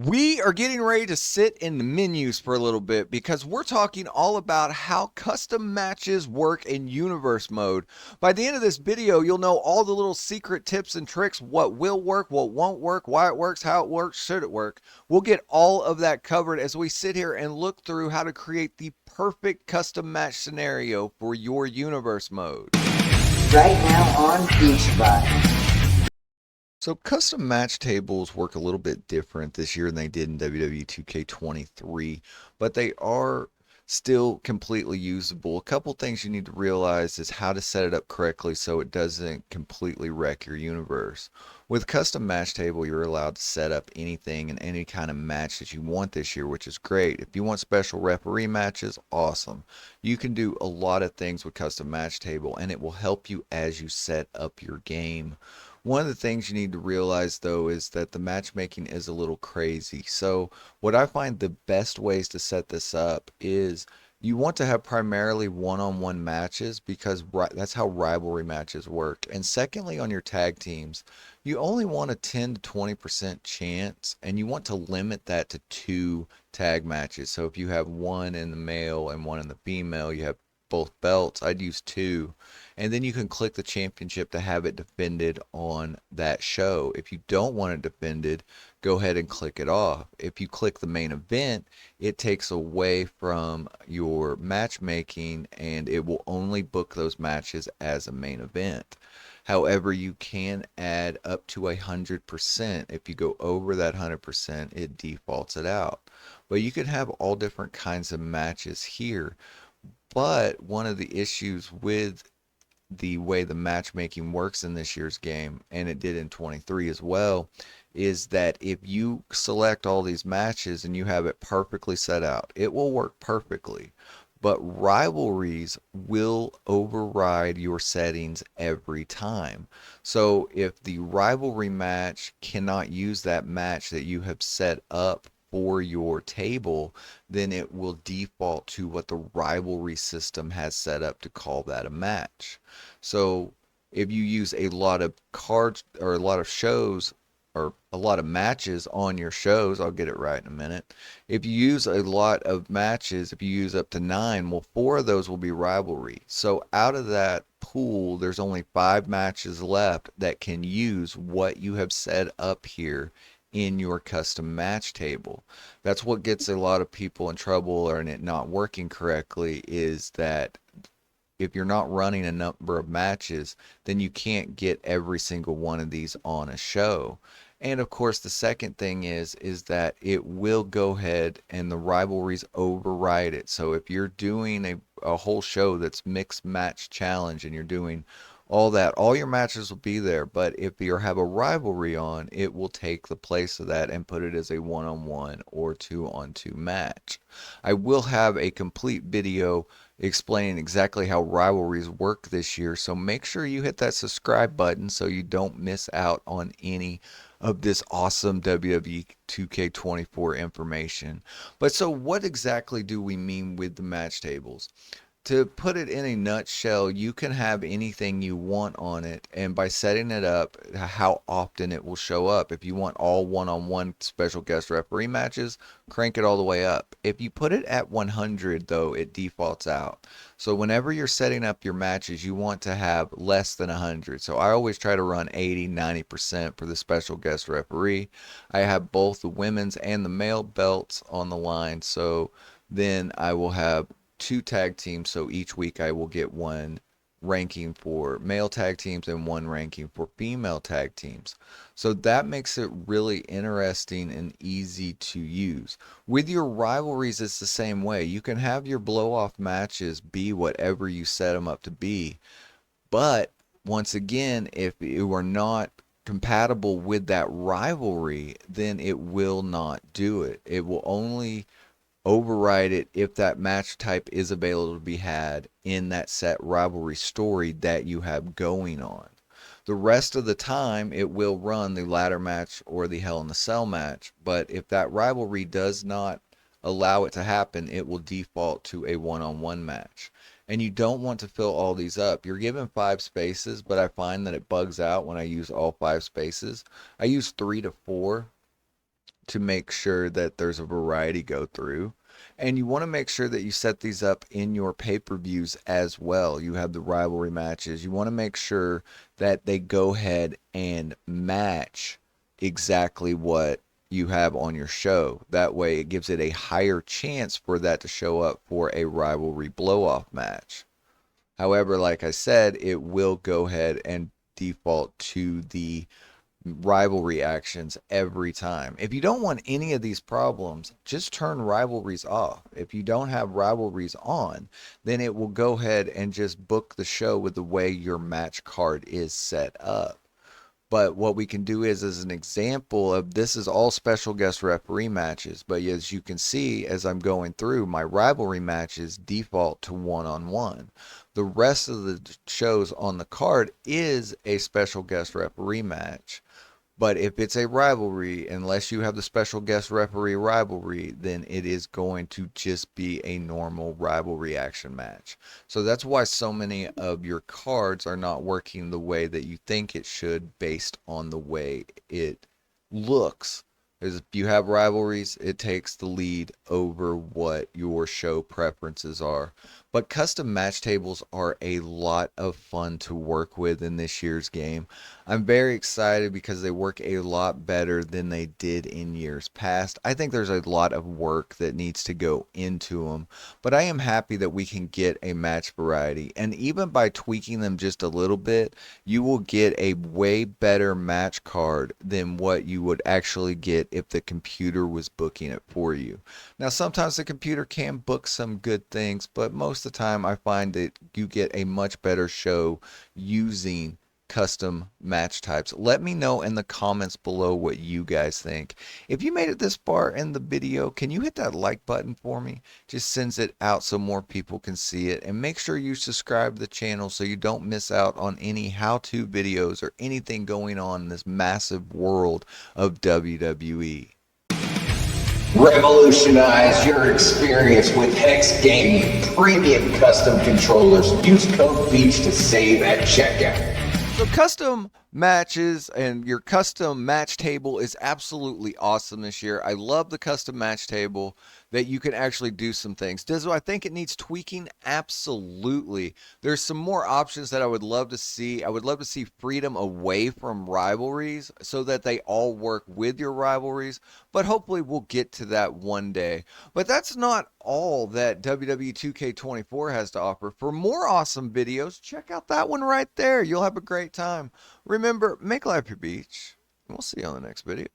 We are getting ready to sit in the menus for a little bit because we're talking all about how custom matches work in universe mode. By the end of this video, you'll know all the little secret tips and tricks, what will work, what won't work, why it works, how it works, should it work. We'll get all of that covered as we sit here and look through how to create the perfect custom match scenario for your universe mode. Right now on BeachBytes. So custom match tables work a little bit different this year than they did in WWE 2K23, but they are still completely usable. A couple things you need to realize is how to set it up correctly so it doesn't completely wreck your universe. With custom match table, you're allowed to set up anything and any kind of match that you want this year, which is great. If you want special referee matches, awesome. You can do a lot of things with custom match table and it will help you as you set up your game. One of the things you need to realize though is that the matchmaking is a little crazy. So what I find the best ways to set this up is you want to have primarily one-on-one matches because that's how rivalry matches work. And secondly, on your tag teams, you only want a 10 to 20% chance and you want to limit that to 2 tag matches. So if you have one in the male and one in the female, you have both belts, I'd use 2. And then you can click the championship to have it defended on that show. If you don't want it defended, go ahead and click it off. If you click the main event, it takes away from your matchmaking and it will only book those matches as a main event. However, you can add up to 100%. If you go over that 100%, it defaults it out. But you can have all different kinds of matches here. But one of the issues with the way the matchmaking works in this year's game, and it did in 23 as well, is that if you select all these matches and you have it perfectly set out, it will work perfectly. But rivalries will override your settings every time. So if the rivalry match cannot use that match that you have set up for your table, then it will default to what the rivalry system has set up to call that a match. So if you use a lot of cards or a lot of shows or a lot of matches on your shows, I'll get it right in a minute. If you use a lot of matches, if you use up to 9, well, 4 of those will be rivalry. So out of that pool, there's only 5 matches left that can use what you have set up here in your custom match table. That's what gets a lot of people in trouble or in it not working correctly, is that if you're not running a number of matches, then you can't get every single one of these on a show. And of course, the second thing is that it will go ahead and the rivalries override it. So if you're doing a whole show that's mixed match challenge and you're doing all that, all your matches will be there. But if you have a rivalry on, it will take the place of that and put it as a one-on-one or two-on-two match. I will have a complete video explaining exactly how rivalries work this year, so make sure you hit that subscribe button so you don't miss out on any of this awesome WWE 2K24 information. But so what exactly do we mean with the match tables? To put it in a nutshell, you can have anything you want on it, and by setting it up, how often it will show up. If you want all one-on-one special guest referee matches, crank it all the way up. If you put it at 100, though, it defaults out. So whenever you're setting up your matches, you want to have less than 100. So I always try to run 80, 90% for the special guest referee. I have both the women's and the male belts on the line, so then I will have 2 tag teams, so each week I will get 1 ranking for male tag teams and 1 ranking for female tag teams. So that makes it really interesting and easy to use. With your rivalries, it's the same way. You can have your blow off matches be whatever you set them up to be, but once again, if you are not compatible with that rivalry, then it will not do it. It will only override it if that match type is available to be had in that set rivalry story that you have going on. The rest of the time, it will run the ladder match or the Hell in a Cell match, but if that rivalry does not allow it to happen, it will default to a one-on-one match. And you don't want to fill all these up. You're given 5 spaces, but I find that it bugs out when I use all 5 spaces. I use 3 to 4 to make sure that there's a variety go through. And you want to make sure that you set these up in your pay-per-views as well. You have the rivalry matches. You want to make sure that they go ahead and match exactly what you have on your show. That way it gives it a higher chance for that to show up for a rivalry blow-off match. However, like I said, it will go ahead and default to the rivalry actions every time. If you don't want any of these problems, just turn rivalries off. If you don't have rivalries on, then it will go ahead and just book the show with the way your match card is set up. But what we can do is, as an example of this, is all special guest referee matches. But as you can see, as I'm going through, my rivalry matches default to one-on-one. The rest of the shows on the card is a special guest referee match. But if it's a rivalry, unless you have the special guest referee rivalry, then it is going to just be a normal rivalry action match. So that's why so many of your cards are not working the way that you think it should based on the way it looks. Because if you have rivalries, it takes the lead over what your show preferences are. But custom match tables are a lot of fun to work with in this year's game. I'm very excited because they work a lot better than they did in years past. I think there's a lot of work that needs to go into them, but I am happy that we can get a match variety. And even by tweaking them just a little bit, you will get a way better match card than what you would actually get if the computer was booking it for you. Now, sometimes the computer can book some good things, but most of the time I find that you get a much better show using custom match types. Let me know in the comments below what you guys think. If you made it this far in the video, can you hit that like button for me? Just sends it out so more people can see it. And make sure you subscribe to the channel so you don't miss out on any how-to videos or anything going on in this massive world of WWE. Revolutionize your experience with Hex Gaming premium custom controllers. Use code BEACH to save at checkout. So custom matches and your custom match table is absolutely awesome this year. I love the custom match table that you can actually do some things. Does I think it needs tweaking? Absolutely. There's some more options that I would love to see. I would love to see freedom away from rivalries so that they all work with your rivalries, but hopefully we'll get to that one day. But that's not all that WWE 2K24 has to offer. For more awesome videos, check out that one right there. You'll have a great time. Remember, make life your beach, and we'll see you on the next video.